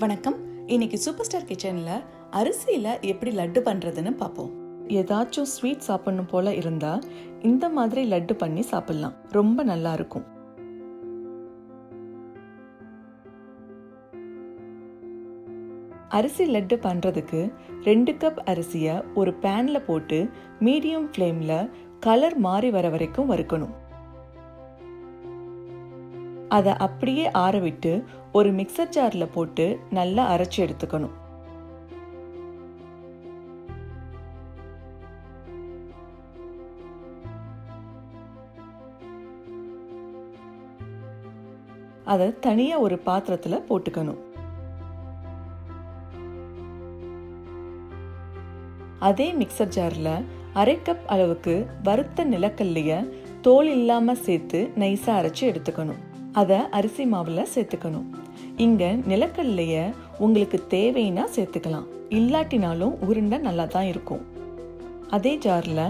வணக்கம். இன்னைக்கு super star கிச்சன்ல அரிசியில எப்படி லட்டு பண்றதுன்னு பார்ப்போம். ஏதாச்சும் ஸ்வீட் சாப்பிடணும் போல இருந்தா இந்த மாதிரி லட்டு பண்ணி சாப்பிடலாம். ரொம்ப நல்லா இருக்கும். அரிசி லட்டு பண்றதுக்கு 2 கப் அரிசியை ஒரு பேன்ல போட்டு மீடியம் ஃப்ளேம்ல கலர் மாறி வர வரைக்கும் வறுக்கணும். அதை அப்படியே ஆற விட்டு ஒரு மிக்சர் ஜார்ல போட்டு நல்லா அரைச்சி எடுத்துக்கணும். அதை தனியா ஒரு பாத்திரத்துல போட்டுக்கணும். அதே மிக்சர் ஜார்ல 1/2 கப் அளவுக்கு வறுத்த நிலக்கல்லைய தோல் இல்லாம சேர்த்து நைஸா அரைச்சி எடுத்துக்கணும். அதை அரிசி மாவுல சேர்த்துக்கணும். இங்க நிலக்கல்லைய உங்களுக்கு தேவைன்னா சேர்த்துக்கலாம், இல்லாட்டினாலும் உருண்டை நல்லா தான் இருக்கும். அதே ஜார்ல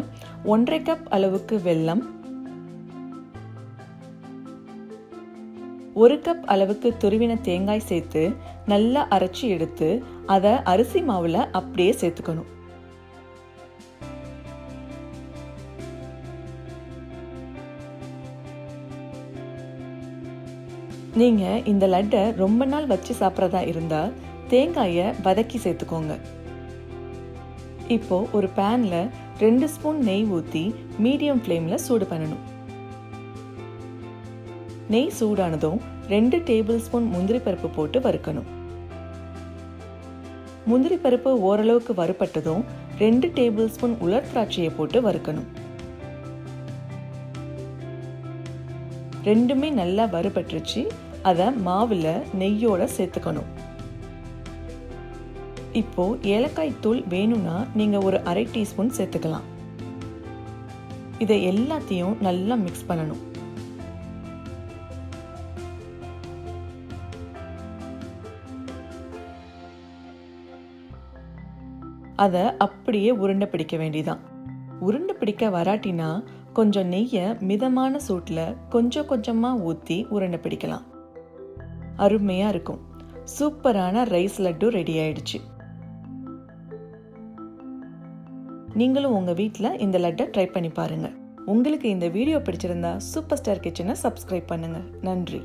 1/2 கப் அளவுக்கு வெல்லம், 1 கப் அளவுக்கு துருவின தேங்காய் சேர்த்து நல்லா அரைச்சி எடுத்து அதை அரிசி மாவுல அப்படியே சேர்த்துக்கணும். நீங்க இந்த லட்டை ரொம்ப நாள் வச்சு சாப்பிட்றதா இருந்தா தேங்காயை வதக்கி சேர்த்துக்கோங்க. இப்போ ஒரு பேன்ல 2 ஸ்பூன் நெய் ஊத்தி மீடியம் ஃப்ளேம்ல சூடு பண்ணணும். நெய் சூடானதும் 2 டேபிள் ஸ்பூன் முந்திரி பருப்பு போட்டு வறுக்கணும். முந்திரி பருப்பு ஓரளவுக்கு வறுபட்டதும் 2 டேபிள் ஸ்பூன் உலர் திராட்சையை போட்டு வறுக்கணும். ரெண்டுமே நல்லா வறுபட்டுருச்சு. அதை மாவுல நெய்யோட சேர்த்துக்கணும். இப்போ ஏலக்காய் தூள் வேணும்னா நீங்க ஒரு 1/2 டீஸ்பூன் சேர்த்துக்கலாம். இதை எல்லாத்தையும் நல்லா மிக்ஸ் பண்ணணும். அதை அப்படியே உருண்டை பிடிக்க வேண்டியதான். உருண்டை பிடிக்க வராட்டினா கொஞ்சம் நெய்யை மிதமான சூட்ல கொஞ்சம் கொஞ்சமா ஊத்தி உருண்டை பிடிக்கலாம். அருமையா இருக்கும். சூப்பரான ரைஸ் லட்டு ரெடி ஆயிடுச்சு. நீங்களும் உங்க வீட்ல இந்த லட்டை ட்ரை பண்ணி பாருங்க. உங்களுக்கு இந்த வீடியோ பிடிச்சிருந்தா சூப்பர் ஸ்டார் கிச்சனை சப்ஸ்கிரைப் பண்ணுங்க. நன்றி.